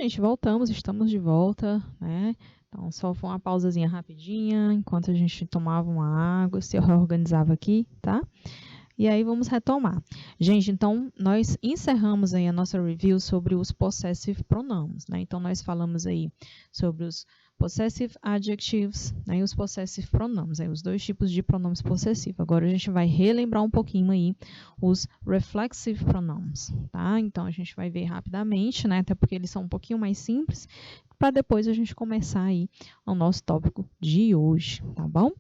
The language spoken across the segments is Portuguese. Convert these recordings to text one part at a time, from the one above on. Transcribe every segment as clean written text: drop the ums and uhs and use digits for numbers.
gente, voltamos, estamos de volta, né? Então, só foi uma pausazinha rapidinha, enquanto a gente tomava uma água, se reorganizava aqui, tá? E aí vamos retomar. Gente, então nós encerramos aí a nossa review sobre os possessive pronouns, né? Então nós falamos aí sobre os possessive adjectives, né, e os possessive pronouns, aí os dois tipos de pronomes possessivos. Agora a gente vai relembrar um pouquinho aí os reflexive pronouns, tá? Então a gente vai ver rapidamente, né, até porque eles são um pouquinho mais simples, para depois a gente começar aí o nosso tópico de hoje, tá bom?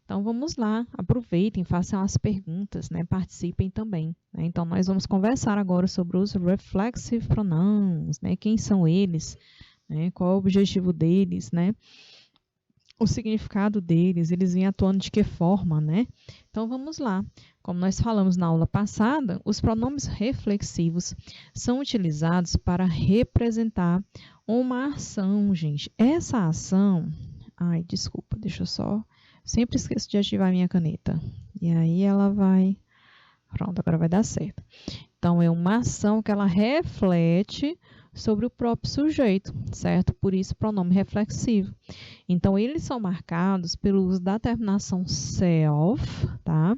Então vamos lá, aproveitem, façam as perguntas, né? Participem também, né? Então nós vamos conversar agora sobre os reflexive pronouns, né? Quem são eles, né? Qual é o objetivo deles, né? O significado deles, eles vêm atuando de que forma, né? Então vamos lá. Como nós falamos na aula passada, os pronomes reflexivos são utilizados para representar uma ação, gente. Essa ação, ai, desculpa, deixa eu só sempre esqueço de ativar a minha caneta. E aí ela vai... Pronto, agora vai dar certo. Então, é uma ação que ela reflete sobre o próprio sujeito, certo? Por isso, pronome reflexivo. Então, eles são marcados pelo uso da terminação self, tá?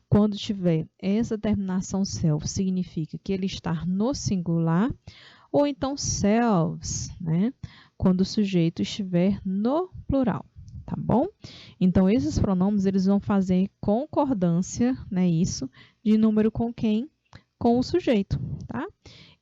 Quando tiver essa terminação self, significa que ele está no singular, ou então selves, né? Quando o sujeito estiver no plural. Tá bom? Então, esses pronomes, eles vão fazer concordância, né, isso, de número com quem? Com o sujeito, tá?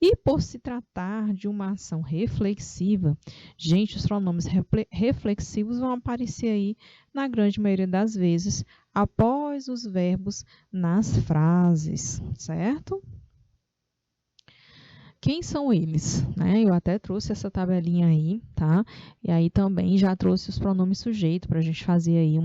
E por se tratar de uma ação reflexiva, gente, os pronomes reflexivos vão aparecer aí, na grande maioria das vezes, após os verbos nas frases, certo? Quem são eles? Né? Eu até trouxe essa tabelinha aí, tá? E aí também já trouxe os pronomes sujeito para a gente fazer aí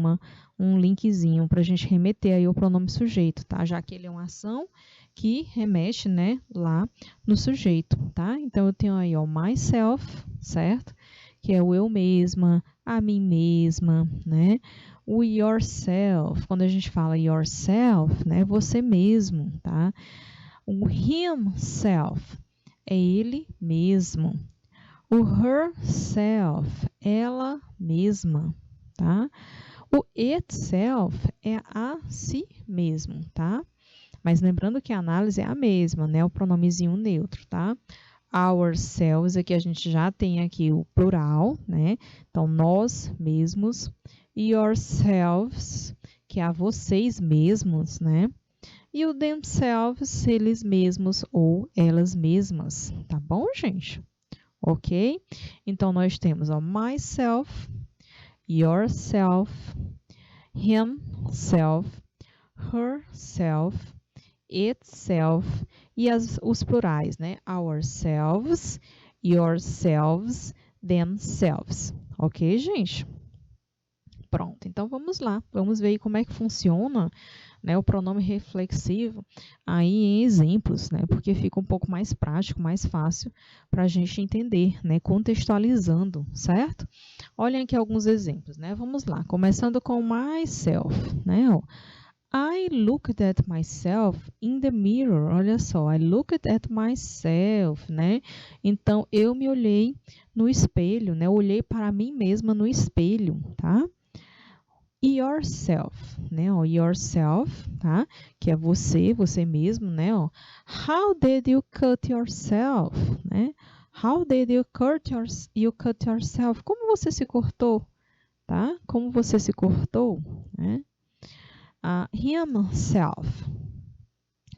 um linkzinho para a gente remeter aí o pronome sujeito, tá? Já que ele é uma ação que remete, né, lá no sujeito, tá? Então eu tenho aí, ó, myself, certo? Que é o eu mesma, a mim mesma, né? O yourself, quando a gente fala yourself, né, você mesmo, tá? O himself, é ele mesmo. O herself, ela mesma, tá? O itself é a si mesmo, tá? Mas lembrando que a análise é a mesma, né? O pronomezinho neutro, tá? Ourselves, aqui a gente já tem aqui o plural, né? Então, nós mesmos. Yourselves, que é a vocês mesmos, né? E o themselves, eles mesmos ou elas mesmas, tá bom, gente? Ok? Então, nós temos o myself, yourself, himself, herself, itself e os plurais, né? Ourselves, yourselves, themselves. Ok, gente? Pronto, então vamos lá. Vamos ver aí como é que funciona, né, o pronome reflexivo aí em exemplos, né, porque fica um pouco mais prático, mais fácil para a gente entender, né, contextualizando, certo? Olhem aqui alguns exemplos, né? Vamos lá, começando com myself, né? Ó, I looked at myself in the mirror. Olha só, I looked at myself, né? Então, eu me olhei no espelho, né? Eu olhei para mim mesma no espelho, tá? Yourself, né? Ó, yourself, tá? Que é você, você mesmo, né? Ó, how did you cut yourself, né? How did you cut yourself? Como você se cortou, tá? Como você se cortou, né? Himself,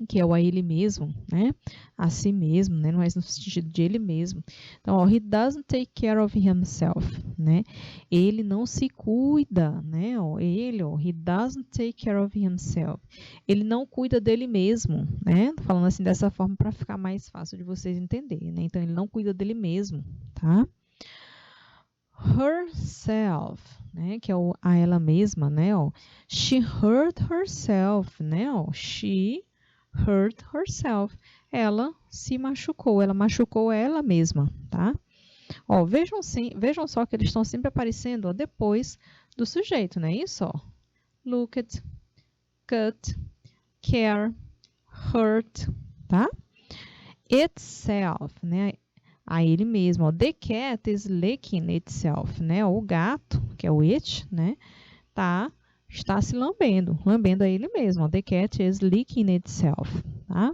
que é o a ele mesmo, né? A si mesmo, né? Mas no sentido de ele mesmo. Então, ó, he doesn't take care of himself, né? Ele não se cuida, né? Ó, ele, ó, he doesn't take care of himself. Ele não cuida dele mesmo, né? Tô falando assim dessa forma para ficar mais fácil de vocês entenderem, né? Então, ele não cuida dele mesmo, tá? Herself, né, que é a ela mesma, né, ó. She hurt herself, né, ó. She hurt herself. Ela se machucou, ela machucou ela mesma, tá? Ó, vejam só que eles estão sempre aparecendo, ó, depois do sujeito, não é isso, ó? Looked, cut, care, hurt, tá? Itself, né? a ele mesmo. Ó. The cat is licking itself, né? O gato, que é o it, né? Está se lambendo a ele mesmo. Ó. The cat is licking itself, tá?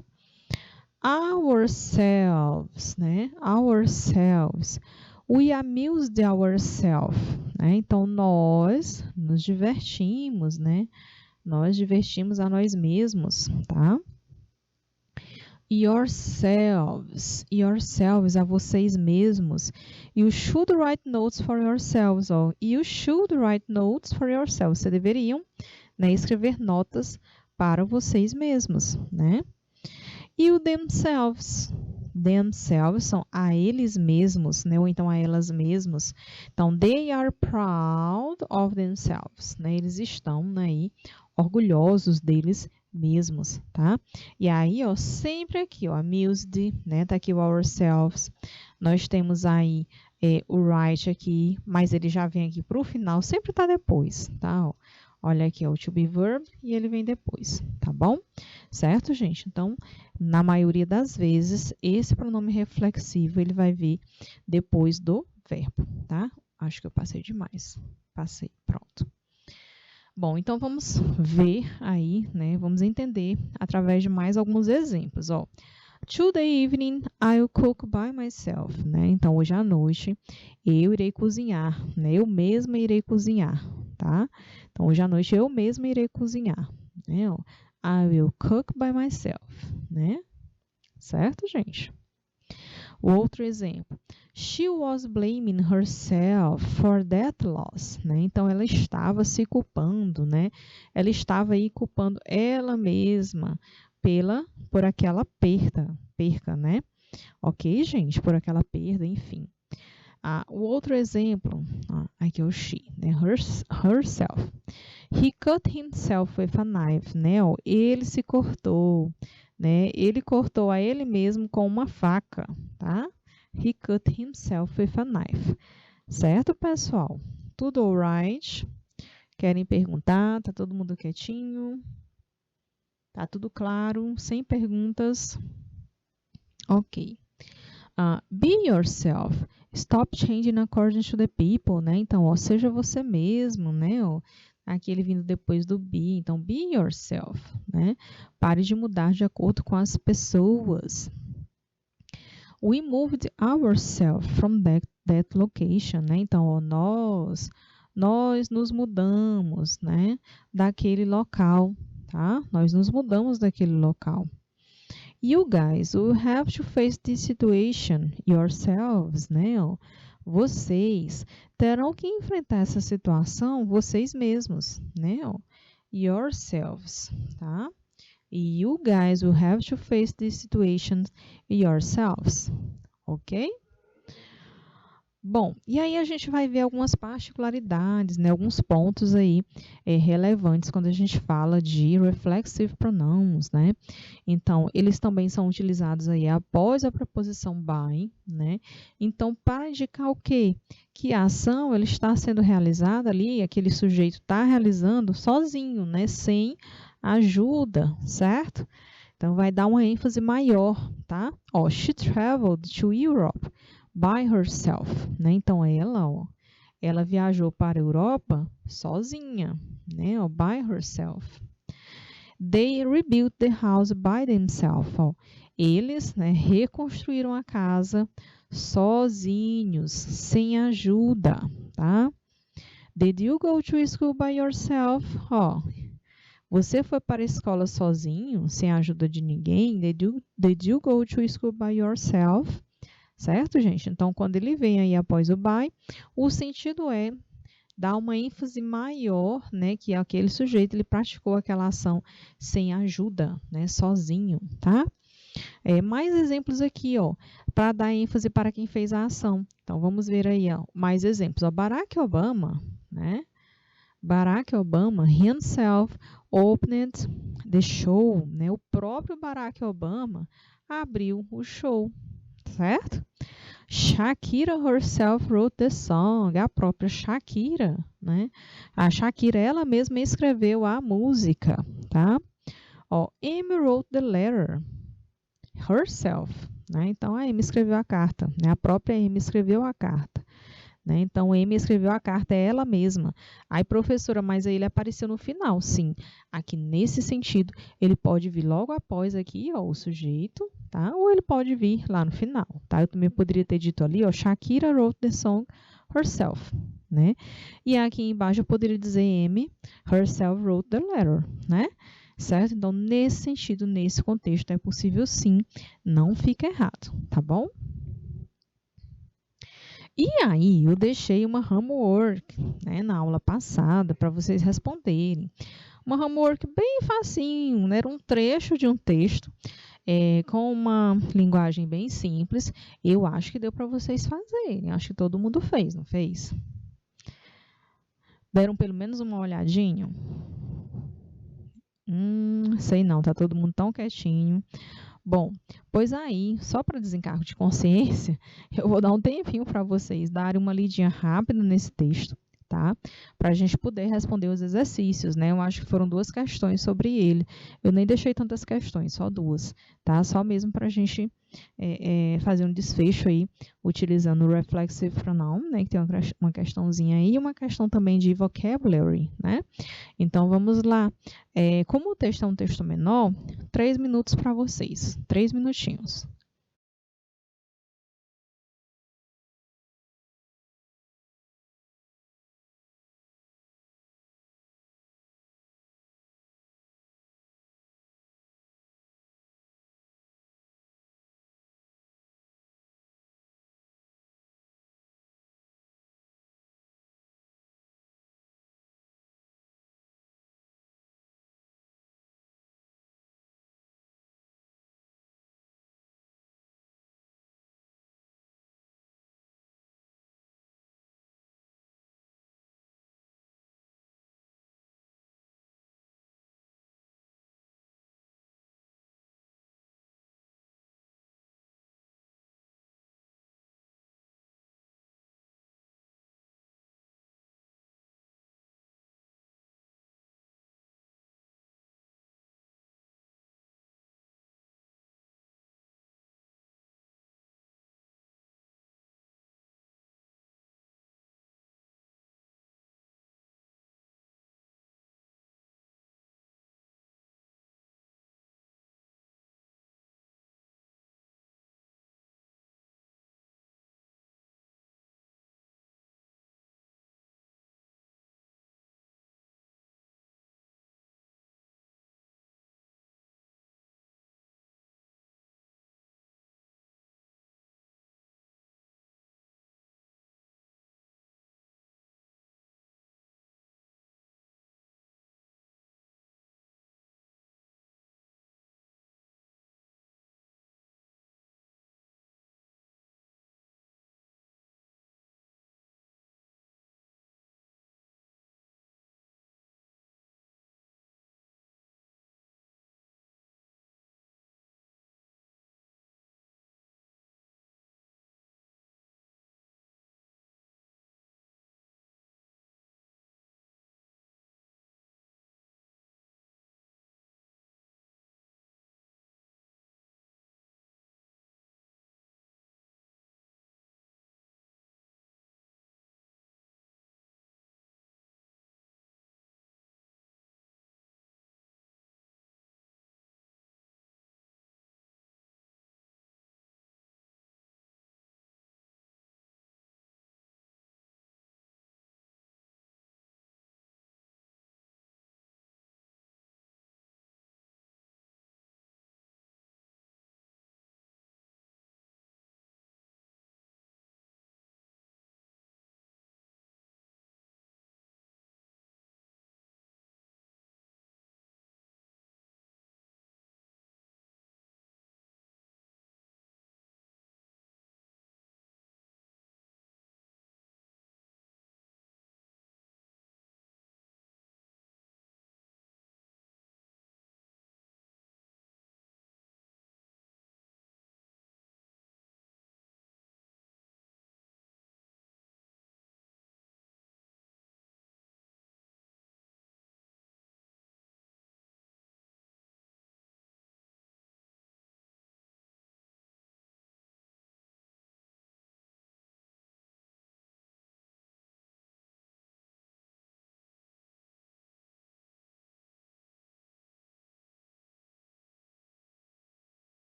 Ourselves, né? Ourselves. We amused ourselves, né? Então, nós nos divertimos, né? Nós divertimos a nós mesmos, tá? Yourselves, a vocês mesmos. You should write notes for yourselves, ó. You should write notes for yourselves. Vocês deveriam, né, escrever notas para vocês mesmos, né? E o themselves. Themselves são a eles mesmos, né? Ou então a elas mesmas. Então, they are proud of themselves, né? Eles estão, né, aí orgulhosos deles mesmos, tá? E aí, ó, sempre aqui, ó, amused, né? Tá aqui o ourselves. Nós temos aí o right aqui, mas ele já vem aqui pro final, sempre tá depois, tá? Ó, olha aqui, ó, o to be verb e ele vem depois, tá bom? Certo, gente? Então, na maioria das vezes, esse pronome reflexivo, ele vai vir depois do verbo, tá? Acho que eu passei demais. Passei, pronto. Bom, então vamos ver aí, né? Vamos entender através de mais alguns exemplos, ó. Today evening, I'll cook by myself, né? Então, hoje à noite, eu irei cozinhar, né? Eu mesma irei cozinhar, tá? Então, hoje à noite, eu mesma irei cozinhar, né? Ó, I will cook by myself, né? Certo, gente? O outro exemplo. She was blaming herself for that loss, né? Então, ela estava se culpando, né? Ela estava aí culpando ela mesma por aquela perca, né? Ok, gente? Por aquela perda, enfim. O outro exemplo, aqui é o she, né? Herself. He cut himself with a knife, né? Ele se cortou, né? Ele cortou a ele mesmo com uma faca, tá? He cut himself with a knife. Certo, pessoal? Tudo alright? Querem perguntar? Tá todo mundo quietinho? Tá tudo claro? Sem perguntas? Ok. Be yourself. Stop changing according to the people, né? Então, ó, seja você mesmo, né? Ó, aqui ele vindo depois do be. Então, be yourself, né? Pare de mudar de acordo com as pessoas. We moved ourselves from that location, né? Então, ó, nós nos mudamos, né? Daquele local, tá? Nós nos mudamos daquele local. You guys will have to face this situation yourselves, né? Vocês terão que enfrentar essa situação vocês mesmos, né? Yourselves, tá? You guys will have to face this situation yourselves, ok? Bom, e aí a gente vai ver algumas particularidades, né, alguns pontos aí relevantes quando a gente fala de reflexive pronouns, né? Então, eles também são utilizados aí após a preposição by, né? Então, para indicar o quê? Que a ação ela está sendo realizada ali, aquele sujeito está realizando sozinho, né? Sem ajuda, certo? Então, vai dar uma ênfase maior, tá? Ó, she traveled to Europe by herself, né? Então, ela viajou para a Europa sozinha, né? Ó, by herself. They rebuilt the house by themselves. Ó. Eles, né, reconstruíram a casa sozinhos, sem ajuda, tá? Did you go to school by yourself? Ó, você foi para a escola sozinho, sem a ajuda de ninguém? Did you go to school by yourself? Certo, gente? Então, quando ele vem aí após o by, o sentido é dar uma ênfase maior, né? Que aquele sujeito, ele praticou aquela ação sem ajuda, né? Sozinho, tá? Mais exemplos aqui, ó, para dar ênfase para quem fez a ação. Então, vamos ver aí, ó, mais exemplos. Ó, Barack Obama, né? Barack Obama himself opened the show, né? O próprio Barack Obama abriu o show, certo? Shakira herself wrote the song, a própria Shakira, né? A Shakira, ela mesma escreveu a música, tá? Ó, Amy wrote the letter herself, né? Então, a Amy escreveu a carta, né? A própria Amy escreveu a carta. Né? Então, Amy escreveu a carta, é ela mesma. Aí, professora, mas aí ele apareceu no final. Sim, aqui nesse sentido, ele pode vir logo após aqui, ó, o sujeito, tá? Ou ele pode vir lá no final, tá? Eu também poderia ter dito ali, ó, Shakira wrote the song herself, né? E aqui embaixo eu poderia dizer Amy herself wrote the letter, né? Certo? Então, nesse sentido, nesse contexto, é possível sim, não fica errado, tá bom? E aí, eu deixei uma homework, né, na aula passada para vocês responderem. Uma homework bem facinho, né? Era um trecho de um texto com uma linguagem bem simples. Eu acho que deu para vocês fazerem. Acho que todo mundo fez, não fez? Deram pelo menos uma olhadinha? Sei não, tá todo mundo tão quietinho. Bom, pois aí, só para desencargo de consciência, eu vou dar um tempinho para vocês darem uma lidinha rápida nesse texto, tá? Para a gente poder responder os exercícios, né? Eu acho que foram duas questões sobre ele. Eu nem deixei tantas questões, só duas, tá? Só mesmo para a gente fazer um desfecho aí, utilizando o reflexive pronoun, né? Que tem uma questãozinha aí e uma questão também de vocabulary, né? Então, vamos lá. Como o texto é um texto menor, 3 minutos para vocês. 3 minutinhos.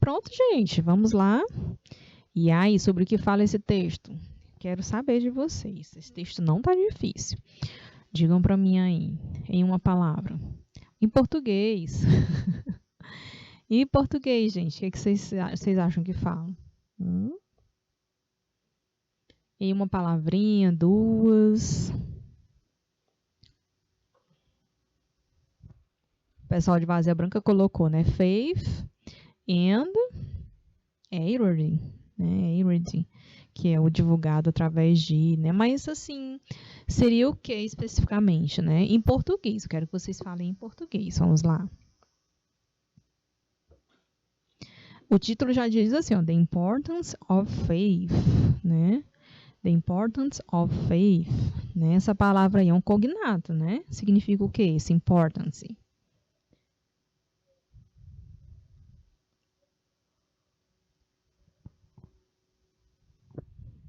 pronto, gente, vamos lá. E aí, sobre o que fala esse texto? Quero saber de vocês. Esse texto não tá difícil. Digam para mim aí, em uma palavra. Em português. E em português, gente, o que, é que vocês acham que fala? Em uma palavrinha, duas. O pessoal de Vazia Branca colocou, né? Faith and Airity, né? Airity, que é o divulgado através de, né? Mas assim, seria o que especificamente, né? Em português. Eu quero que vocês falem em português. Vamos lá. O título já diz assim, ó, The Importance of Faith, né? The Importance of Faith, né? Essa palavra aí é um cognato, né? Significa o que esse importance?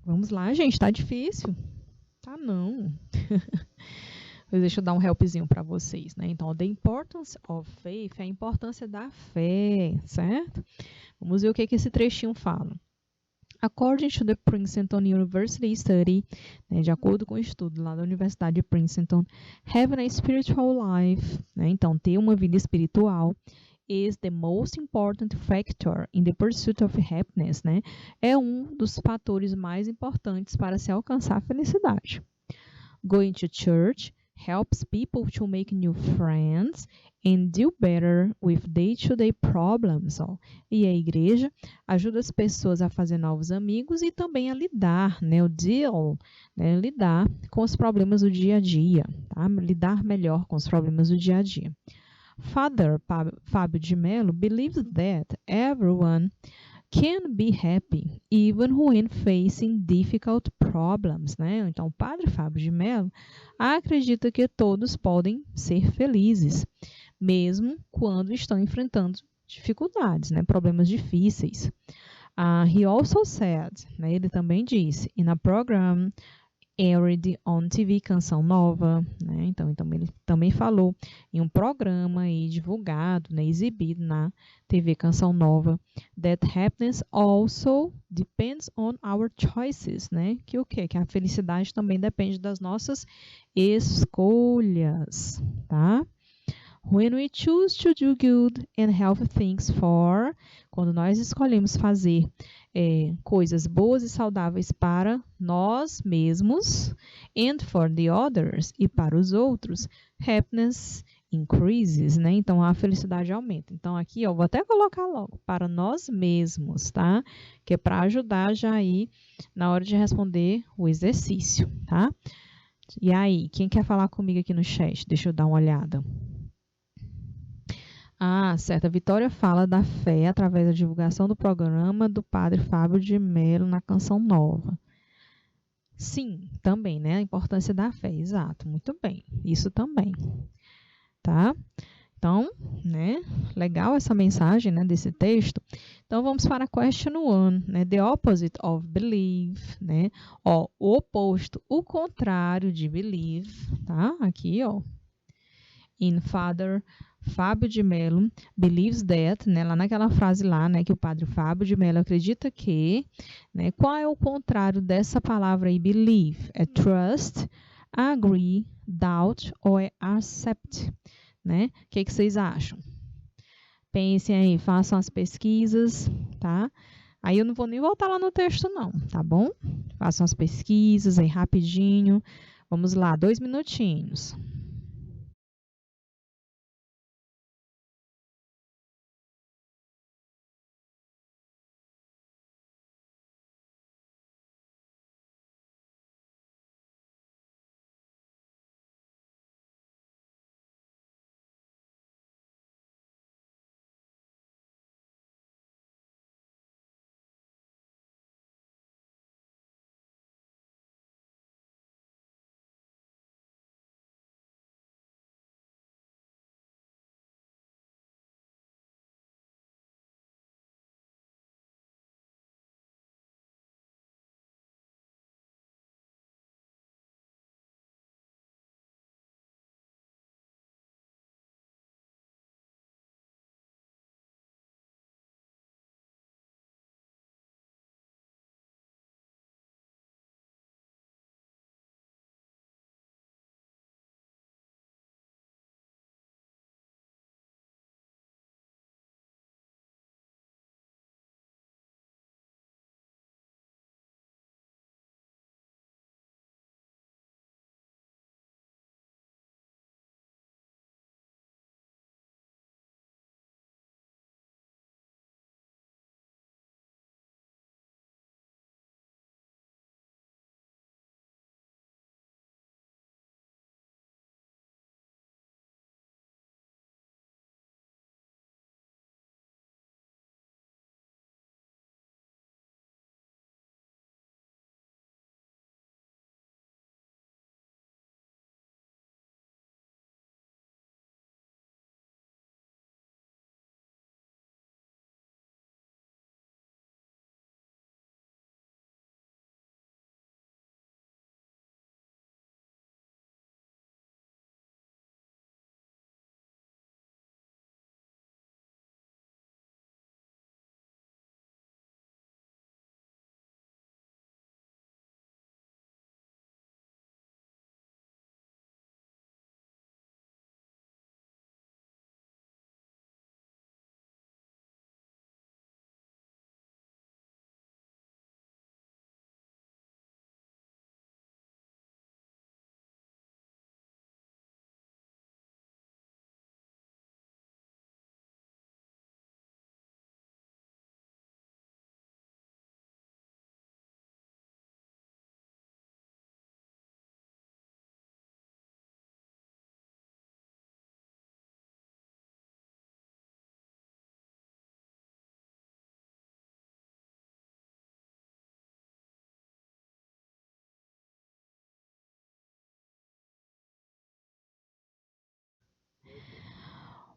Vamos lá, gente, tá difícil. Tá não. Mas deixa eu dar um helpzinho para vocês, né? Então, the importance of faith é a importância da fé, certo? Vamos ver o que esse trechinho fala. According to the Princeton University Study, né, de acordo com o estudo lá da Universidade de Princeton, having a spiritual life, né, então ter uma vida espiritual, is the most important factor in the pursuit of happiness, né, é um dos fatores mais importantes para se alcançar a felicidade. Going to church helps people to make new friends and deal better with day-to-day problems. Ó. E a igreja ajuda as pessoas a fazer novos amigos e também a lidar, né, o deal, né, lidar com os problemas do dia a dia, tá? Lidar melhor com os problemas do dia a dia. Father Fábio de Mello believes that everyone can be happy even when facing difficult problems, né? Então, o Padre Fábio de Mello acredita que todos podem ser felizes, mesmo quando estão enfrentando dificuldades, né? Problemas difíceis. He also said, né? Ele também disse, in a program aired on TV Canção Nova, né? Então ele também falou em um programa aí divulgado, né, exibido na TV Canção Nova, that happiness also depends on our choices, né? Que o quê? Que a felicidade também depende das nossas escolhas, tá? When we choose to do good and help things for, quando nós escolhemos fazer coisas boas e saudáveis para nós mesmos, and for the others, e para os outros, happiness increases, né? Então a felicidade aumenta. Então aqui, ó, vou até colocar logo, para nós mesmos, tá? Que é para ajudar já aí na hora de responder o exercício, tá? E aí, quem quer falar comigo aqui no chat? Deixa eu dar uma olhada. Certo. A Vitória fala da fé através da divulgação do programa do Padre Fábio de Mello na Canção Nova. Sim, também, né? A importância da fé, exato. Muito bem. Isso também. Tá? Então, né? Legal essa mensagem, né, desse texto. Então, vamos para a question 1, né? The opposite of believe, né? Ó, o oposto, o contrário de believe, tá? Aqui, ó. In Father Fábio de Mello believes that, né, lá naquela frase lá, né, que o padre Fábio de Mello acredita que, né, qual é o contrário dessa palavra aí, believe? É trust, agree, doubt ou é accept, né? O que vocês acham? Pensem aí, façam as pesquisas, tá? Aí eu não vou nem voltar lá no texto não, tá bom? Façam as pesquisas aí rapidinho. Vamos lá, 2 minutinhos.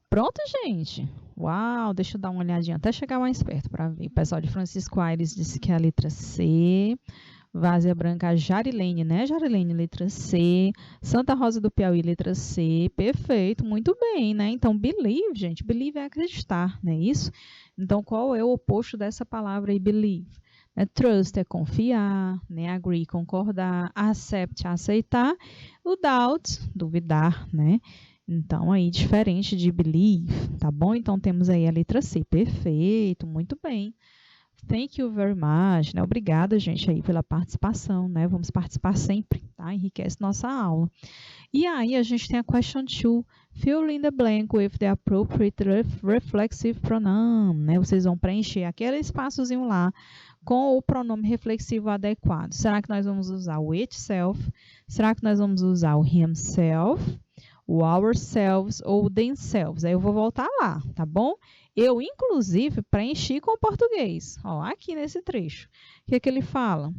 Pronto, gente. Uau, deixa eu dar uma olhadinha até chegar mais perto para ver. O pessoal de Francisco Aires disse que é a letra C. Várzea Branca, Jarilene, né? Jarilene, letra C. Santa Rosa do Piauí, letra C. Perfeito, muito bem, né? Então, believe, gente. Believe é acreditar, não é isso? Então, qual é o oposto dessa palavra aí, believe? Trust é confiar, né? Agree, concordar. Accept, aceitar. O doubt, duvidar, né? Então, aí, diferente de believe, tá bom? Então, temos aí a letra C. Perfeito, muito bem. Thank you very much, né? Obrigada, gente, aí pela participação, né? Vamos participar sempre, tá? Enriquece nossa aula. E aí a gente tem a question 2. Fill in the blank with the appropriate reflexive pronoun, né? Vocês vão preencher aquele espaçozinho lá com o pronome reflexivo adequado. Será que nós vamos usar o itself? Será que nós vamos usar o himself? O ourselves ou o themselves? Aí eu vou voltar lá, tá bom? Eu, inclusive, preenchi com o português. Ó, aqui nesse trecho. O que é que ele fala?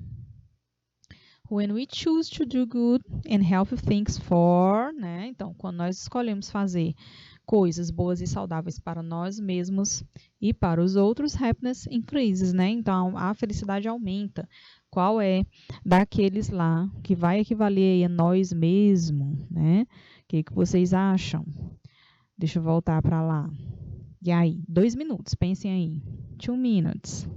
When we choose to do good and healthy things for, né? Então, quando nós escolhemos fazer coisas boas e saudáveis para nós mesmos e para os outros, happiness increases, né? Então, a felicidade aumenta. Qual é daqueles lá que vai equivaler a nós mesmos, né? O que vocês acham? Deixa eu voltar para lá. E aí, 2 minutos, pensem aí. 2 minutes.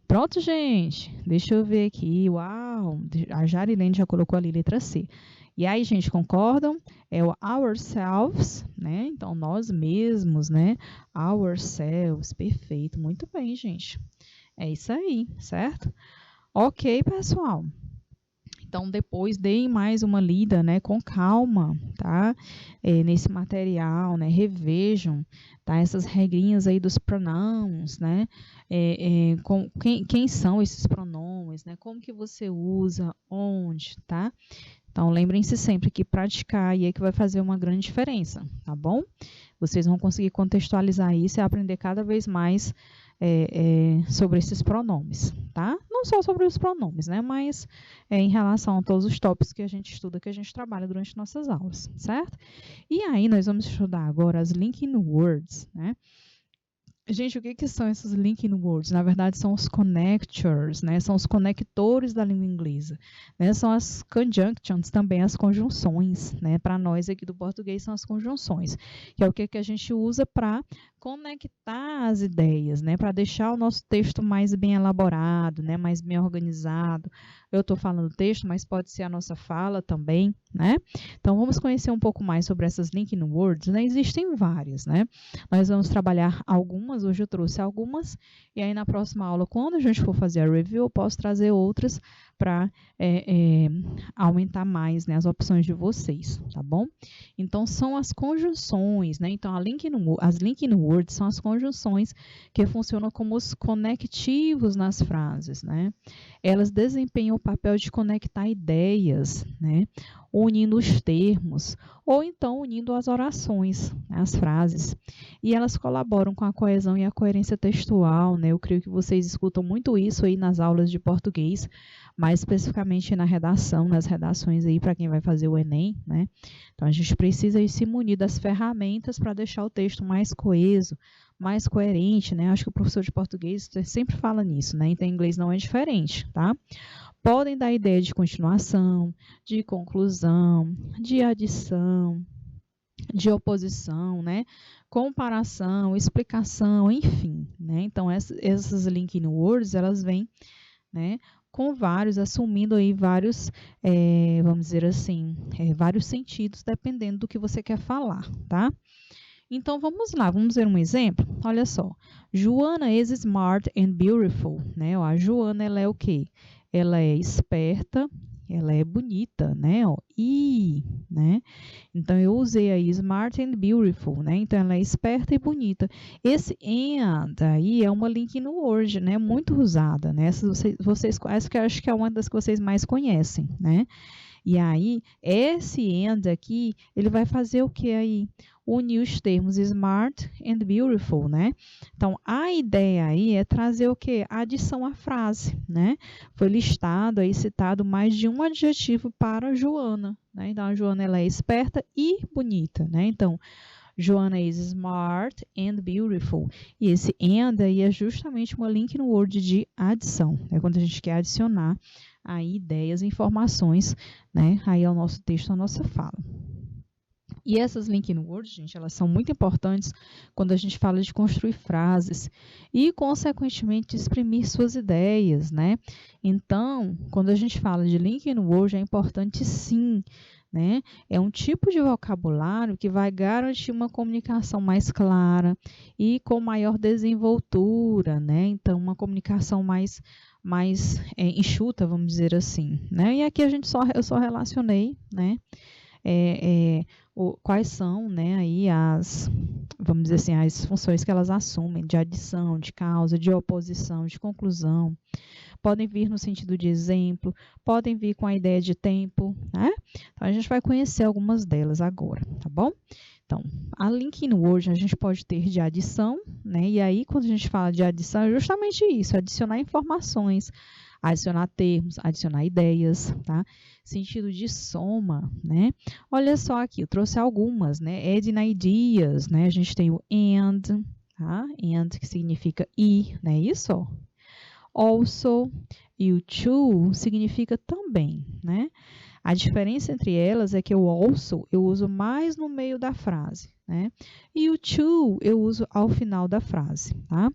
Pronto, gente. Deixa eu ver aqui. Uau! A Jarilene já colocou ali letra C. E aí, gente, concordam? É o ourselves, né? Então, nós mesmos, né? Ourselves. Perfeito. Muito bem, gente. É isso aí, certo? Ok, pessoal. Então, depois deem mais uma lida, né, com calma, tá? Nesse material, né? Revejam, tá? Essas regrinhas aí dos pronomes, né? Quem são esses pronomes, né? Como que você usa, onde, tá? Então, lembrem-se sempre que praticar aí é que vai fazer uma grande diferença, tá bom? Vocês vão conseguir contextualizar isso e aprender cada vez mais sobre esses pronomes, tá? Não só sobre os pronomes, né? Mas em relação a todos os tópicos que a gente estuda, que a gente trabalha durante nossas aulas, certo? E aí, nós vamos estudar agora as linking words, né? Gente, o que são esses linking words? Na verdade, são os connectors, né? São os conectores da língua inglesa, né? São as conjunctions, também as conjunções, né? Para nós aqui do português são as conjunções, que é o que a gente usa para conectar as ideias, né? Para deixar o nosso texto mais bem elaborado, né? Mais bem organizado. Eu estou falando texto, mas pode ser a nossa fala também, né? Então, vamos conhecer um pouco mais sobre essas linking words, né? Existem várias, né? Nós vamos trabalhar algumas, hoje eu trouxe algumas, e aí na próxima aula, quando a gente for fazer a review, eu posso trazer outras para aumentar mais, né, as opções de vocês, tá bom? Então, são as conjunções, né? Então, as linking words são as conjunções que funcionam como os conectivos nas frases, né? Elas desempenham o papel de conectar ideias, né? Unindo os termos, ou então unindo as orações, né, as frases. E elas colaboram com a coesão e a coerência textual, né? Eu creio que vocês escutam muito isso aí nas aulas de português, mais especificamente na redação, nas redações aí para quem vai fazer o Enem, né? Então a gente precisa aí se munir das ferramentas para deixar o texto mais coeso, mais coerente, né? Acho que o professor de português sempre fala nisso, né? Então em inglês não é diferente, tá? Podem dar ideia de continuação, de conclusão, de adição, de oposição, né? Comparação, explicação, enfim, né? Então essas linking words, elas vêm, né, com vários, assumindo aí vários, vamos dizer assim, vários sentidos, dependendo do que você quer falar, tá? Então, vamos lá, vamos ver um exemplo? Olha só, Joana is smart and beautiful, né? Ó, a Joana, ela é o quê? Ela é esperta, ela é bonita, né? Ó, né? Então, eu usei aí smart and beautiful, né? Então, ela é esperta e bonita. Esse and aí é uma linking word, né? Muito usada, né? Essa que eu acho que é uma das que vocês mais conhecem, né? E aí, esse and aqui, ele vai fazer o que aí? Unir os termos smart and beautiful, né? Então, a ideia aí é trazer o que? A adição à frase, né? Foi listado aí, citado mais de um adjetivo para Joana, né? Então, a Joana, ela é esperta e bonita, né? Então, Joana is smart and beautiful. E esse and aí é justamente uma link no word de adição, né? Quando a gente quer adicionar aí ideias, informações, né? Aí ao nosso texto, à nossa fala. E essas linking words, gente, elas são muito importantes quando a gente fala de construir frases e, consequentemente, exprimir suas ideias, né? Então, quando a gente fala de linking word, é importante sim, né? É um tipo de vocabulário que vai garantir uma comunicação mais clara e com maior desenvoltura, né? Então, uma comunicação mais enxuta, vamos dizer assim, né? E aqui eu só relacionei, né? Quais são, né, aí vamos dizer assim, as funções que elas assumem, de adição, de causa, de oposição, de conclusão. Podem vir no sentido de exemplo, podem vir com a ideia de tempo, né? Então, a gente vai conhecer algumas delas agora, tá bom? Então, a linking word a gente pode ter de adição, né? E aí, quando a gente fala de adição, é justamente isso, adicionar informações, adicionar termos, adicionar ideias, tá? Sentido de soma, né? Olha só aqui, eu trouxe algumas, né? Adding ideas, né? A gente tem o and, tá? And que significa e, né? Isso, ó. Also, e o to significa também, né? A diferença entre elas é que o also eu uso mais no meio da frase, né? E o to eu uso ao final da frase, tá?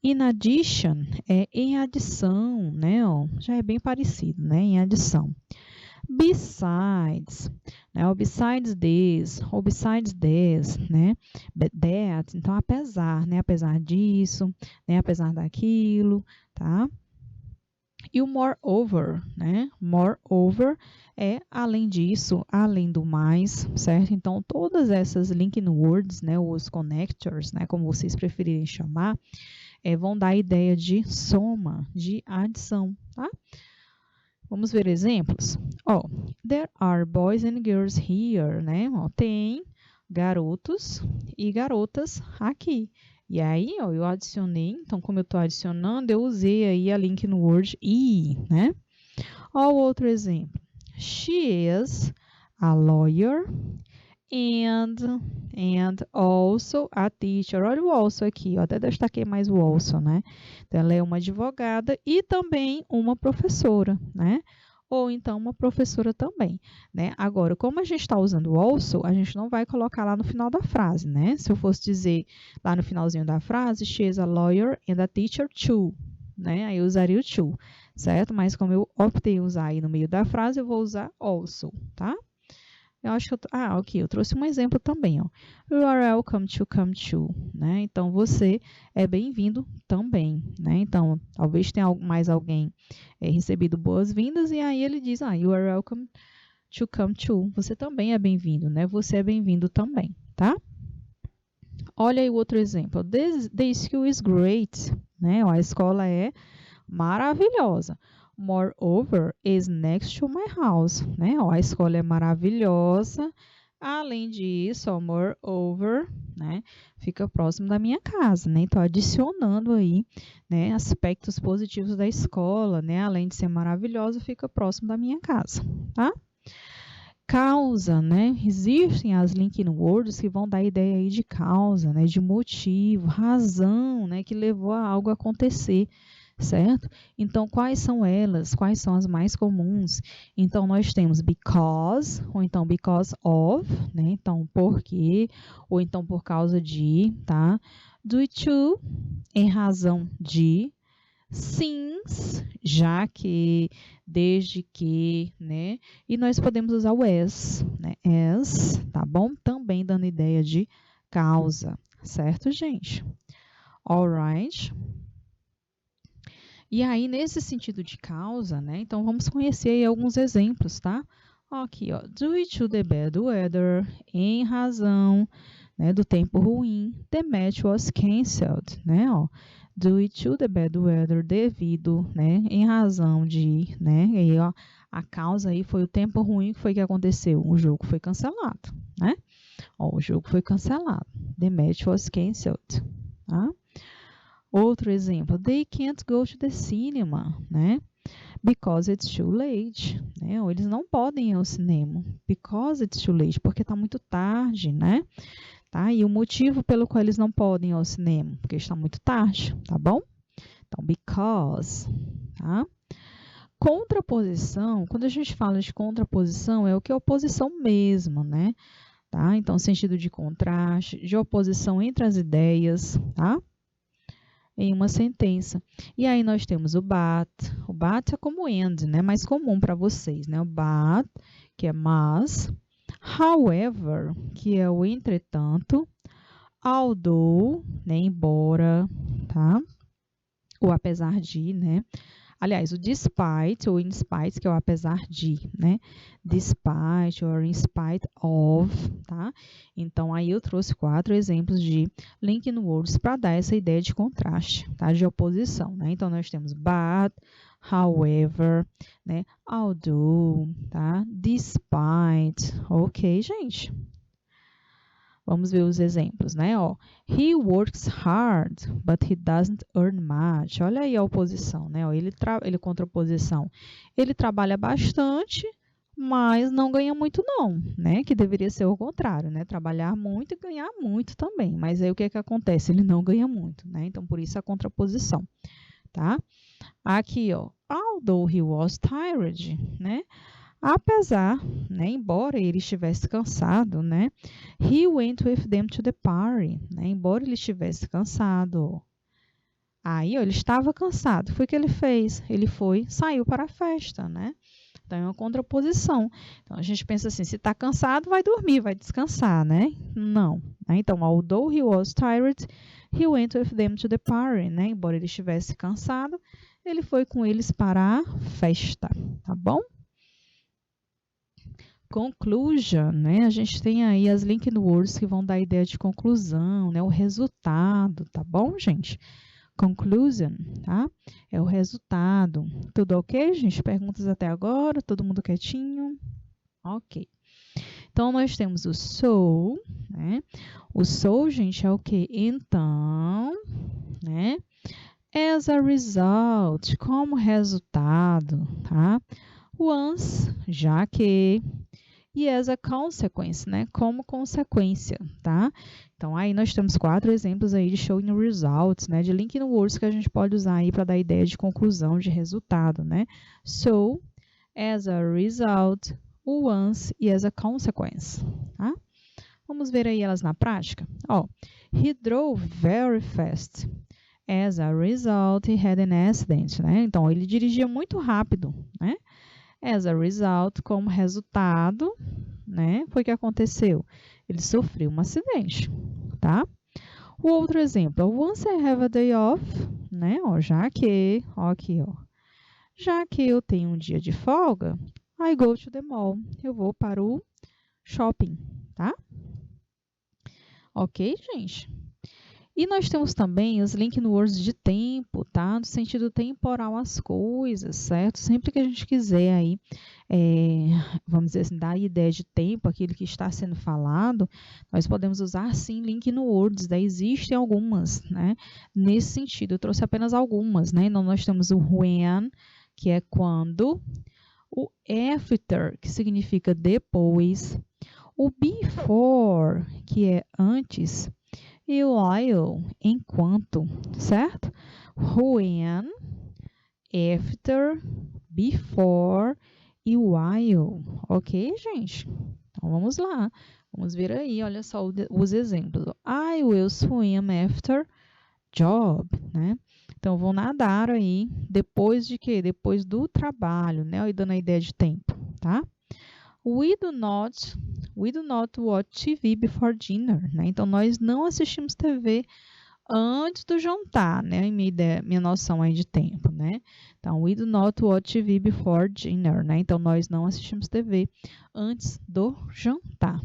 In addition é em adição, né? Ó, já é bem parecido, né? Em adição. Besides, né? Ou besides this, ou besides this, né? That, então apesar, né? Apesar disso, né? Apesar daquilo, tá? E o moreover, né? Moreover é além disso, além do mais, certo? Então, todas essas linking words, né? Os connectors, né? Como vocês preferirem chamar, vão dar a ideia de soma, de adição, tá? Vamos ver exemplos? Ó, there are boys and girls here, né? Ó, tem garotos e garotas aqui. E aí, ó, eu adicionei, então como eu estou adicionando, eu usei aí a link no word e, né? Ó, o outro exemplo. She is a lawyer and also a teacher. Olha o also aqui, ó, até destaquei mais o also, né? Então, ela é uma advogada e também uma professora, né? Ou então uma professora também, né? Agora, como a gente está usando o also, a gente não vai colocar lá no final da frase, né? Se eu fosse dizer lá no finalzinho da frase, she is a lawyer and a teacher too, né? Aí eu usaria o to, certo? Mas como eu optei em usar aí no meio da frase, eu vou usar also, tá? Eu acho que ok, eu trouxe um exemplo também, ó. You are welcome to come to, né? Então, você é bem-vindo também, né? Então, talvez tenha mais alguém recebido boas-vindas e aí ele diz, you are welcome to come to. Você também é bem-vindo, né? Você é bem-vindo também, tá? Olha aí o outro exemplo. The school is great, né? Ó, a escola é maravilhosa. Moreover, is next to my house, né? Ó, a escola é maravilhosa. Além disso, ó, moreover, né? Fica próximo da minha casa, né? Então, adicionando aí, né? Aspectos positivos da escola, né? Além de ser maravilhosa, fica próximo da minha casa, tá? Causa, né? Existem as linking words que vão dar a ideia aí de causa, né? De motivo, razão, né? Que levou a algo a acontecer, certo? Então, quais são elas? Quais são as mais comuns? Então, nós temos because, ou então because of, né? Então, porque, ou então por causa de, tá? Due to, em razão de, since, já que, desde que, né? E nós podemos usar o as, né? As, tá bom? Também dando ideia de causa, certo, gente? Alright. E aí, nesse sentido de causa, né? Então, vamos conhecer aí alguns exemplos, tá? Aqui, ó. Due to the bad weather, em razão, né, do tempo ruim, the match was canceled, né? Ó. Due to the bad weather, devido, né? Em razão de, né? E aí, ó, a causa aí foi o tempo ruim, que foi que aconteceu? O jogo foi cancelado, né? Ó, o jogo foi cancelado. The match was canceled, tá? Outro exemplo, they can't go to the cinema, né? Because it's too late, né? Ou eles não podem ir ao cinema, because it's too late, porque está muito tarde, né? Tá? E o motivo pelo qual eles não podem ir ao cinema, porque está muito tarde, tá bom? Então, because, tá? Contraposição, quando a gente fala de contraposição, é o que é oposição mesmo, né? Tá? Então, sentido de contraste, de oposição entre as ideias, tá? Em uma sentença. E aí nós temos o but. O but é como and, né? Mais comum para vocês, né? O but, que é mas. However, que é o entretanto. Although, né? Embora, tá? O apesar de, né? Aliás, o despite ou in spite, que é o apesar de, né? Despite or in spite of, tá? Então, aí eu trouxe 4 exemplos de linking words para dar essa ideia de contraste, tá? De oposição, né? Então, nós temos but, however, né? Although, tá? Despite, ok, gente? Vamos ver os exemplos, né? Ó, he works hard, but he doesn't earn much. Olha aí a oposição, né? Ó, ele contraposição. Ele trabalha bastante, mas não ganha muito não, né? Que deveria ser o contrário, né? Trabalhar muito e ganhar muito também. Mas aí o que é que acontece? Ele não ganha muito, né? Então, por isso a contraposição, tá? Aqui, ó, although he was tired, né? Apesar, né, embora ele estivesse cansado, né, he went with them to the party, né, embora ele estivesse cansado. Aí, ó, ele estava cansado. Foi o que ele fez? Ele saiu para a festa, né? Então, é uma contraposição. Então, a gente pensa assim, se está cansado, vai dormir, vai descansar, né? Não. Né? Então, although he was tired, he went with them to the party, né? Embora ele estivesse cansado, Ele foi com eles para a festa, tá bom? Conclusion, né? A gente tem aí as linked words que vão dar a ideia de conclusão, né? O resultado, tá bom, gente? Conclusion, tá? É o resultado. Tudo ok, gente? Perguntas até agora? Todo mundo quietinho? Ok. Então, nós temos o so, né? O so, gente, é o que? Então, né? As a result, como resultado, tá? Once, já que, e as a consequence, né? Como consequência, tá? Então, aí nós temos 4 exemplos aí de showing results, né? De linked words que a gente pode usar aí para dar ideia de conclusão, de resultado, né? So, as a result, once e as a consequence, tá? Vamos ver aí elas na prática? Ó, he drove very fast. As a result, he had an accident, né? Então, ele dirigia muito rápido, né? As a result, como resultado, né? Foi o que aconteceu? Ele sofreu um acidente, tá? O outro exemplo, once I have a day off, né? Ó, já que, ó aqui, ó. Já que eu tenho um dia de folga, I go to the mall. Eu vou para o shopping, tá? Ok, gente? E nós temos também os linked words de tempo, tá? No sentido temporal as coisas, certo? Sempre que a gente quiser aí, vamos dizer assim, dar a ideia de tempo, aquilo que está sendo falado, nós podemos usar sim linked words, né? Existem algumas, né? Nesse sentido, eu trouxe apenas algumas, né? Então, nós temos o when, que é quando, o after, que significa depois, o before, que é antes, e o while, enquanto, certo? When, after, before e while. Ok, gente? Então vamos lá. Vamos ver aí, olha só os exemplos. I will swim after job, né? Então vou nadar aí depois de quê? Depois do trabalho, né? E dando a ideia de tempo, tá? We do not watch TV before dinner, né? Então nós não assistimos TV antes do jantar, né? Minha noção aí de tempo, né? Então, we do not watch TV before dinner, né? Então nós não assistimos TV antes do jantar,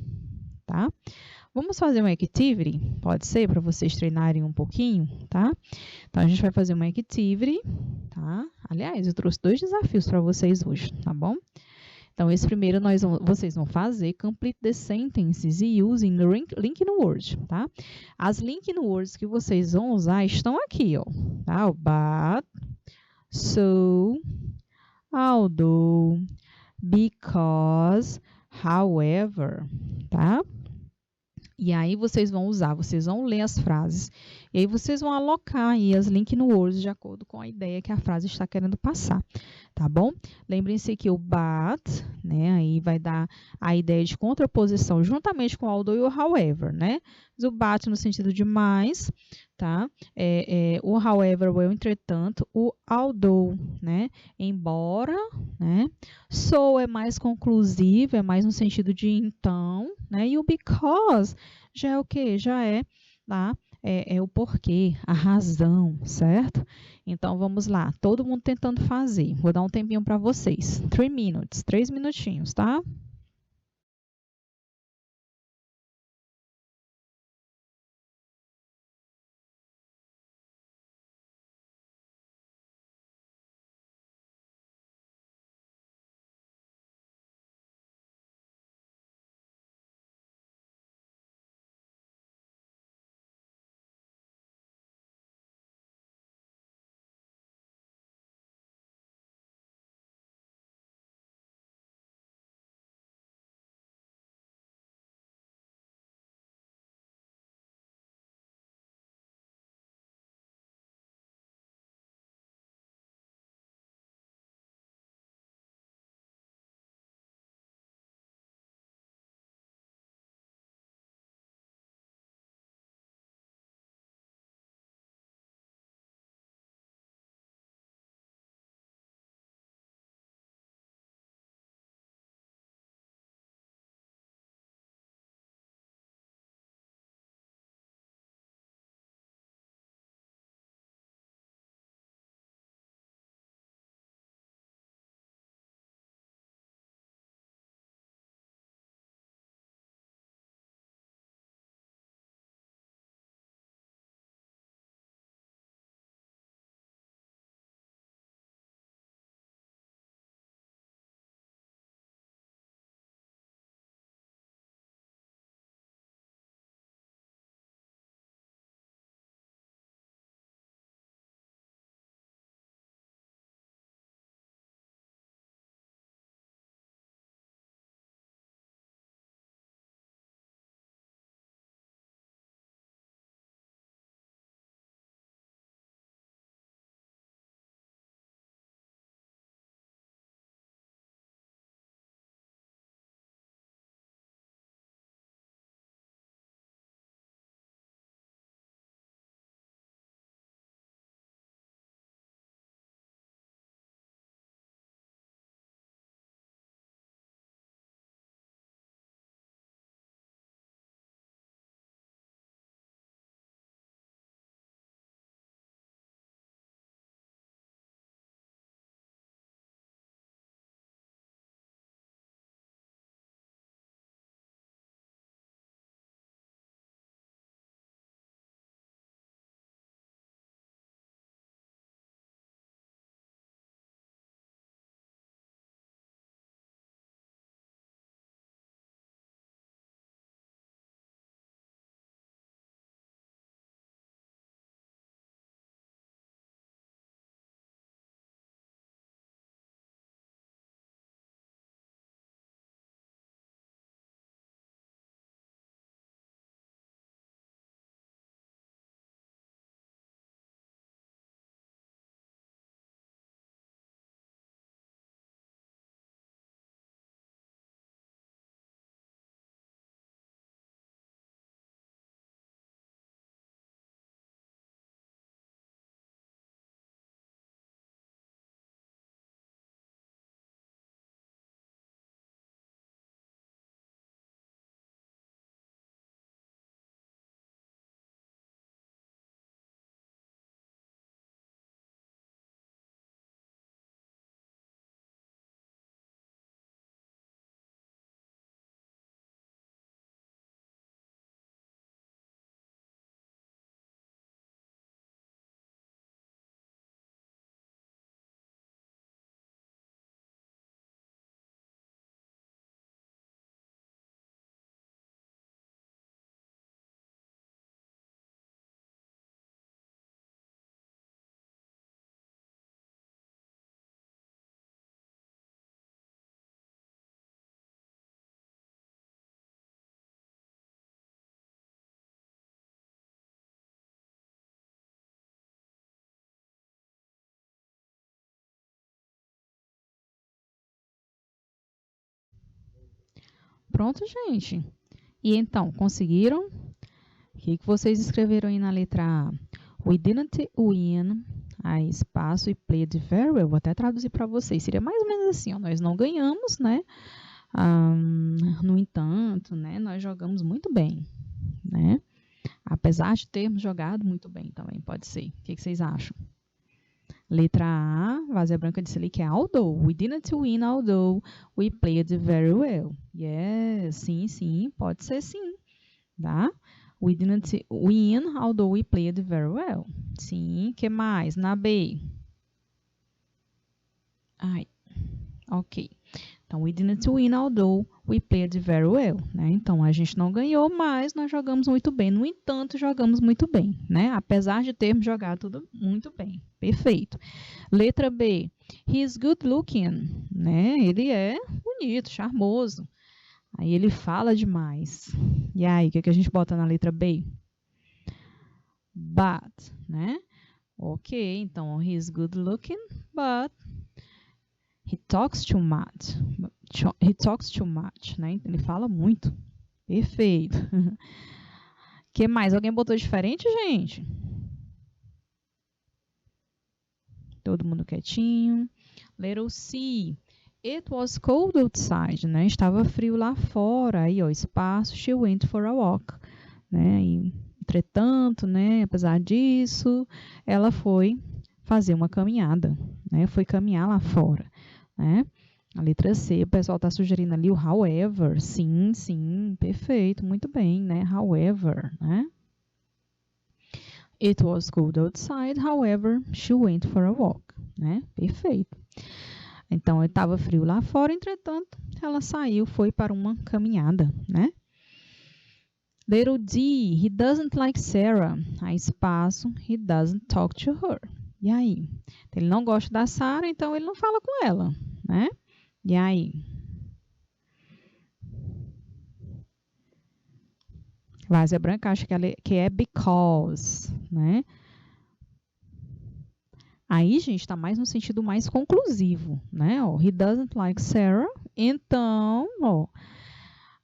tá? Vamos fazer uma activity? Pode ser para vocês treinarem um pouquinho, tá? Então a gente vai fazer uma activity, tá? Aliás, eu trouxe 2 desafios para vocês hoje, tá bom? Então, esse primeiro vocês vão fazer complete the sentences e using the linked words, tá? As linked words que vocês vão usar estão aqui, ó, tá? O but, so, although, because, however, tá? E aí vocês vão usar, vocês vão ler as frases e aí vocês vão alocar aí as linked words de acordo com a ideia que a frase está querendo passar, tá bom? Lembrem-se que o but, né, aí vai dar a ideia de contraposição juntamente com o although e o however, né? Mas o but no sentido de mais, tá? O however, o entretanto, o although, né? Embora, né? So é mais conclusivo, é mais no sentido de então, né? E o because já é o quê? Já é, tá? É o porquê, a razão, certo? Então, vamos lá. Todo mundo tentando fazer. Vou dar um tempinho para vocês. 3 minutes, 3 minutinhos, tá? Pronto, gente. E então, conseguiram? O que vocês escreveram aí na letra A? We didn't win. Aí, espaço e played very well. Vou até traduzir para vocês. Seria mais ou menos assim, ó. Nós não ganhamos, né? No entanto, né? Nós jogamos muito bem, né? Apesar de termos jogado muito bem também, pode ser. O que vocês acham? Letra A, Vazia Branca disse ali que é although. We didn't win, although we played very well. Yes, sim, pode ser sim, tá? We didn't win, although we played very well. Sim, que mais? Na B. Ai, ok. Então, we didn't win, although we played very well, né? Então, a gente não ganhou, mas nós jogamos muito bem. No entanto, jogamos muito bem, né? Apesar de termos jogado tudo muito bem. Perfeito. Letra B. He's good looking, né? Ele é bonito, charmoso. Aí ele fala demais. E aí, o que a gente bota na letra B? But, né? Ok, então, he's good looking, but he talks too much. He talks too much, né? Ele fala muito. Perfeito. Que mais? Alguém botou diferente, gente? Todo mundo quietinho. Letter C. It was cold outside, né? Estava frio lá fora. Aí, ó, espaço. She went for a walk, né? E, entretanto, né? Apesar disso, ela foi fazer uma caminhada, né? Foi caminhar lá fora, né? A letra C, o pessoal está sugerindo ali o however. Sim, perfeito, muito bem, né? However, né? It was cold outside, however, she went for a walk, né? Perfeito. Então, estava frio lá fora, entretanto, ela saiu, foi para uma caminhada, né? Little D, he doesn't like Sarah. Aí, espaço, he doesn't talk to her. E aí? Ele não gosta da Sarah, então ele não fala com ela, né? E aí? Vazia Branca acha que é because, né? Aí, gente, está mais no sentido mais conclusivo, né? Ó, he doesn't like Sarah, então, ó,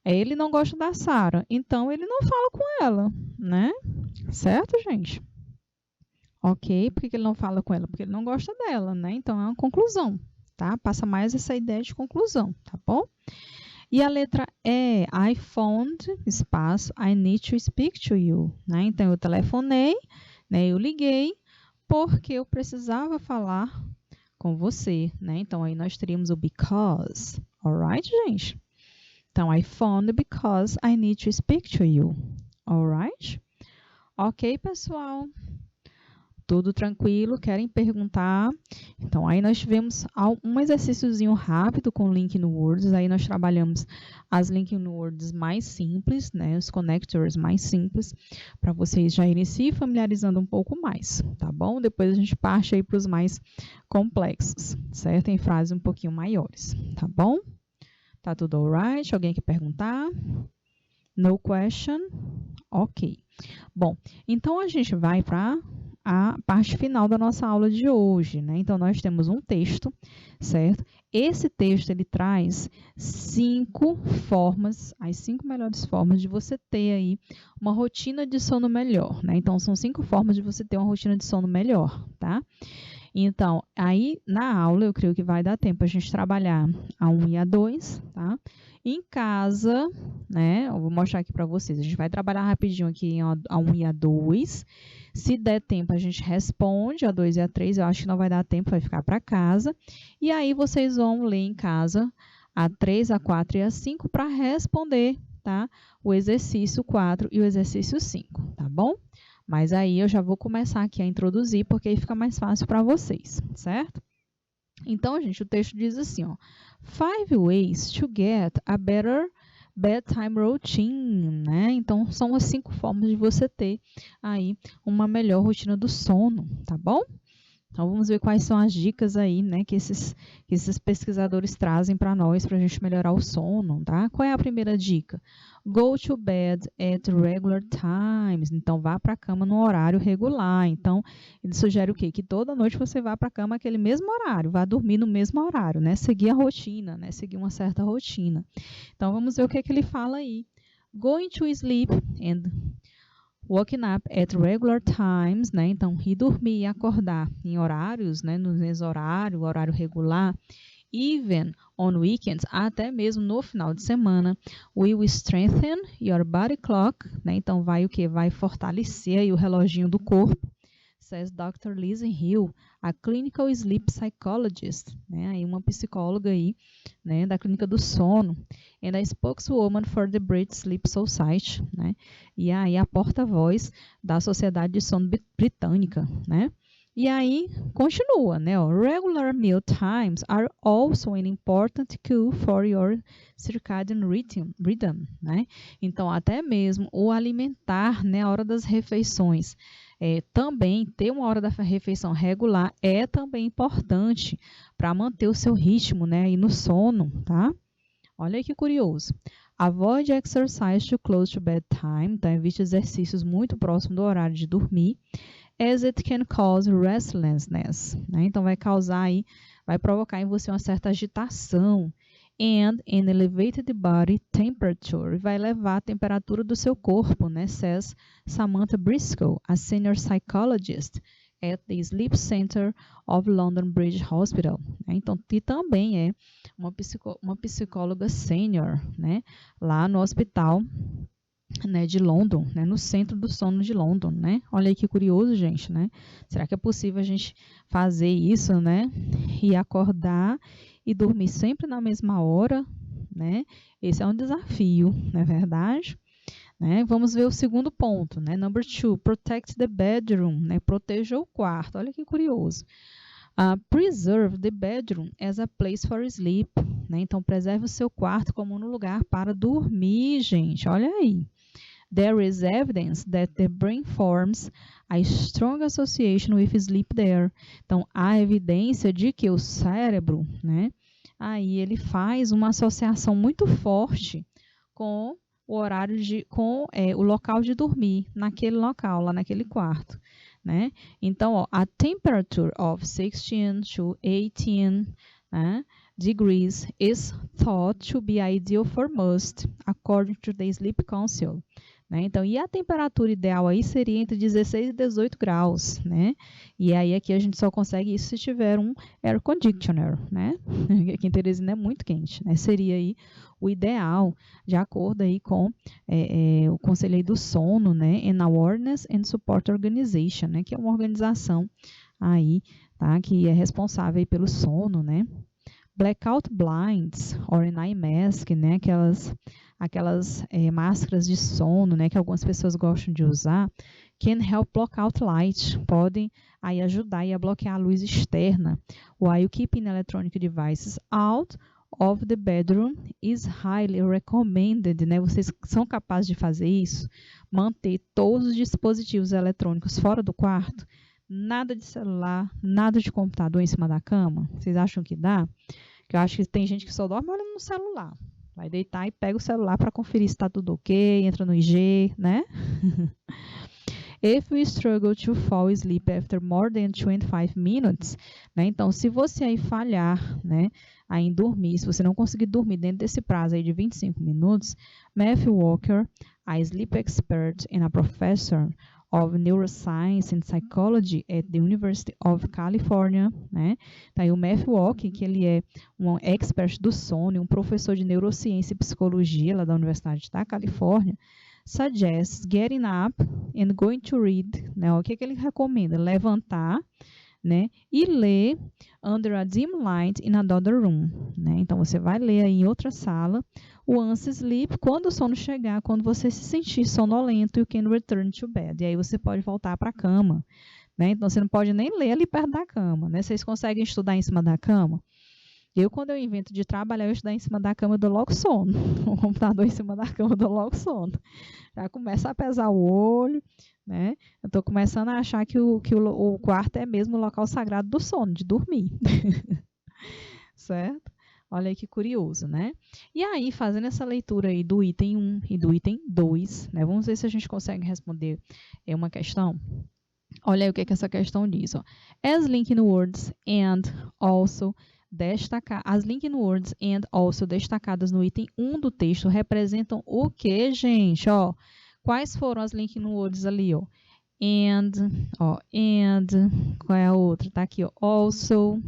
ele não gosta da Sarah, então ele não fala com ela, né? Certo, gente? Ok, por que ele não fala com ela? Porque ele não gosta dela, né? Então é uma conclusão, tá? Passa mais essa ideia de conclusão, tá bom? E a letra E, I phoned, espaço, I need to speak to you, né? Então eu telefonei, né? Eu liguei, porque eu precisava falar com você, né? Então aí nós teríamos o because, alright, gente? Então, I phoned because I need to speak to you, alright? Ok, pessoal? Tudo tranquilo? Querem perguntar? Então, aí nós tivemos um exercíciozinho rápido com link no Words. Aí nós trabalhamos as link no Words mais simples, né? Os connectors mais simples, para vocês já irem se familiarizando um pouco mais, tá bom? Depois a gente parte aí para os mais complexos, certo? Em frases um pouquinho maiores, tá bom? Tá tudo alright? Alguém quer perguntar? No question? Ok. Bom, então a gente vai para a parte final da nossa aula de hoje, né? Então, nós temos um texto, certo? Esse texto, ele traz 5 formas, as 5 melhores formas de você ter aí uma rotina de sono melhor, né? Então, são 5 formas de você ter uma rotina de sono melhor, tá? Então, aí na aula, eu creio que vai dar tempo a gente trabalhar a 1 e a 2, tá? Em casa, né? Eu vou mostrar aqui para vocês. A gente vai trabalhar rapidinho aqui a 1 e a 2. Se der tempo, a gente responde a 2 e a 3. Eu acho que não vai dar tempo, vai ficar para casa. E aí, vocês vão ler em casa a 3, a 4 e a 5 para responder, tá? O exercício 4 e o exercício 5, tá bom? Mas aí eu já vou começar aqui a introduzir, porque aí fica mais fácil para vocês, certo? Então, gente, o texto diz assim, ó. 5 ways to get a better bedtime routine, né? Então, são as 5 formas de você ter aí uma melhor rotina do sono, tá bom? Então, vamos ver quais são as dicas aí, né, que esses pesquisadores trazem para nós, para a gente melhorar o sono, tá? Qual é a primeira dica? Go to bed at regular times. Então, vá para a cama no horário regular. Então, ele sugere o quê? Que toda noite você vá para a cama naquele mesmo horário, vá dormir no mesmo horário, né? Seguir a rotina, né? Seguir uma certa rotina. Então, vamos ver o que ele fala aí. Going to sleep and waking up at regular times, né? Então, ir dormir e acordar em horários, né? No mesmo horário, horário regular, even on weekends, até mesmo no final de semana, will strengthen your body clock, né? Então, vai o que? Vai fortalecer aí o reloginho do corpo, says Dr. Lizzie Hill, a clinical sleep psychologist, né? Aí uma psicóloga aí, né? Da clínica do sono, and a spokeswoman for the British Sleep Society, né? E aí a porta-voz da Sociedade de Sono Britânica, né? E aí, continua, né? Regular meal times are also an important cue for your circadian rhythm, né? Então, até mesmo o alimentar, né, a hora das refeições, também ter uma hora da refeição regular é também importante para manter o seu ritmo, né, aí no sono, tá? Olha aí que curioso. Avoid exercise too close to bedtime, então evite exercícios muito próximo do horário de dormir, as it can cause restlessness, né? Então vai provocar em você uma certa agitação, and an elevated body temperature, vai elevar a temperatura do seu corpo, né? Says Samantha Briscoe, a senior psychologist at the Sleep Center of London Bridge Hospital, né? Então, que também é uma psicóloga sênior, né? Lá no hospital, né, de London, né, no centro do sono de London, né? Olha aí que curioso, gente, né? Será que é possível a gente fazer isso, né? E acordar e dormir sempre na mesma hora, né? Esse é um desafio, não é verdade? Né? Vamos ver o segundo ponto, né? Number 2, protect the bedroom, né? Proteja o quarto. Olha que curioso. Preserve the bedroom as a place for sleep, né? Então, preserve o seu quarto como um lugar para dormir, gente. Olha aí. There is evidence that the brain forms a strong association with sleep there. Então, há evidência de que o cérebro, né, aí ele faz uma associação muito forte com o horário o local de dormir, naquele local, lá naquele quarto, né? Então, ó, a temperature of 16 to 18, né, degrees is thought to be ideal for most, according to the Sleep Council. Né? Então, e a temperatura ideal aí seria entre 16 e 18 graus, né? E aí aqui a gente só consegue isso se tiver um air conditioner, né? Aqui em Teresina é muito quente, né? Seria aí o ideal, de acordo aí com o Conselho do Sono, né? And Awareness and Support Organization, né? Que é uma organização aí, tá? Que é responsável aí pelo sono, né? Blackout blinds, or an eye mask, né? Aquelas máscaras de sono, né, que algumas pessoas gostam de usar, can help block out light, podem aí ajudar aí a bloquear a luz externa. While keeping electronic devices out of the bedroom is highly recommended, né? Vocês são capazes de fazer isso? Manter todos os dispositivos eletrônicos fora do quarto? Nada de celular, nada de computador em cima da cama? Vocês acham que dá? Que eu acho que tem gente que só dorme olhando no celular. Vai deitar e pega o celular para conferir se está tudo ok, entra no IG, né? If you struggle to fall asleep after more than 25 minutes, né? Então, se você aí falhar, né, aí em dormir, se você não conseguir dormir dentro desse prazo aí de 25 minutos, Matthew Walker, a sleep expert and a professor of Neuroscience and Psychology at the University of California, né? Tá aí o Matthew Walker, que ele é um expert do sono, um professor de neurociência e psicologia lá da Universidade da Califórnia, suggests getting up and going to read, né? O que ele recomenda? Levantar, né? E ler under a dim light in another room, né? Então você vai ler aí em outra sala. Once sleep, quando o sono chegar, quando você se sentir sonolento, you can return to bed. E aí você pode voltar para a cama, né? Então você não pode nem ler ali perto da cama, né? Vocês conseguem estudar em cima da cama? Quando eu invento de trabalhar, eu estudar em cima da cama, eu dou logo sono. O computador em cima da cama, eu dou logo sono. Já começa a pesar o olho, né? Eu estou começando a achar que o quarto é mesmo o local sagrado do sono, de dormir. Certo? Olha aí que curioso, né? E aí, fazendo essa leitura aí do item 1 e do item 2, né? Vamos ver se a gente consegue responder uma questão. Olha aí o que essa questão diz. Ó. As linking words and also as linking words and also destacadas no item 1 do texto representam o que, gente? Ó, quais foram as linking words ali? Ó? And, qual é a outra? Tá aqui, ó, also,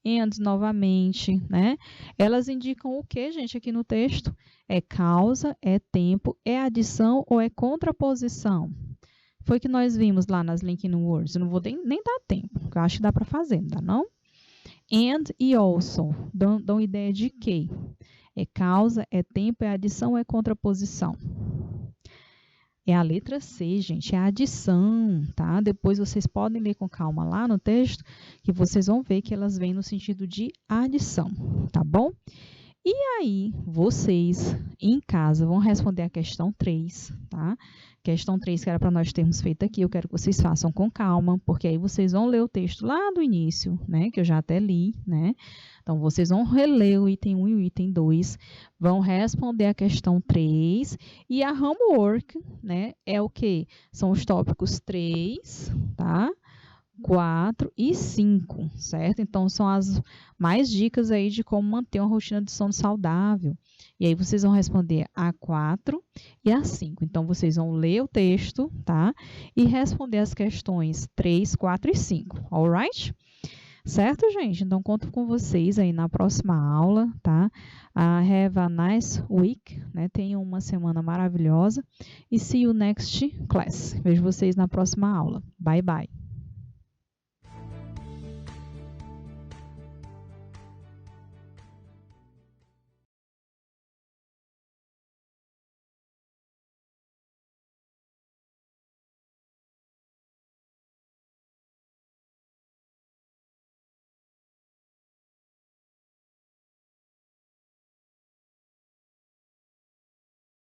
and novamente, né? Elas indicam o que, gente, aqui no texto? É causa, é tempo, é adição ou é contraposição? Foi que nós vimos lá nas linking words. Eu não vou nem dar tempo, porque eu acho que dá para fazer, não dá não? And e also dão ideia de quê? É causa, é tempo, é adição, é contraposição? É a letra C, gente, é a adição, tá? Depois vocês podem ler com calma lá no texto, que vocês vão ver que elas vêm no sentido de adição, tá bom? E aí, vocês em casa vão responder a questão 3, tá? Questão 3 que era para nós termos feito aqui, eu quero que vocês façam com calma, porque aí vocês vão ler o texto lá do início, né? Que eu já até li, né? Então, vocês vão reler o item 1 e o item 2, vão responder a questão 3 e a homework, né? É o quê? São os tópicos 3, tá? 4 e 5, certo? Então, são as mais dicas aí de como manter uma rotina de sono saudável. E aí, vocês vão responder a 4 e a 5. Então, vocês vão ler o texto, tá? E responder as questões 3, 4 e 5, alright? Certo, gente? Então, conto com vocês aí na próxima aula, tá? Have a nice week, né? Tenham uma semana maravilhosa. E see you next class. Vejo vocês na próxima aula. Bye, bye.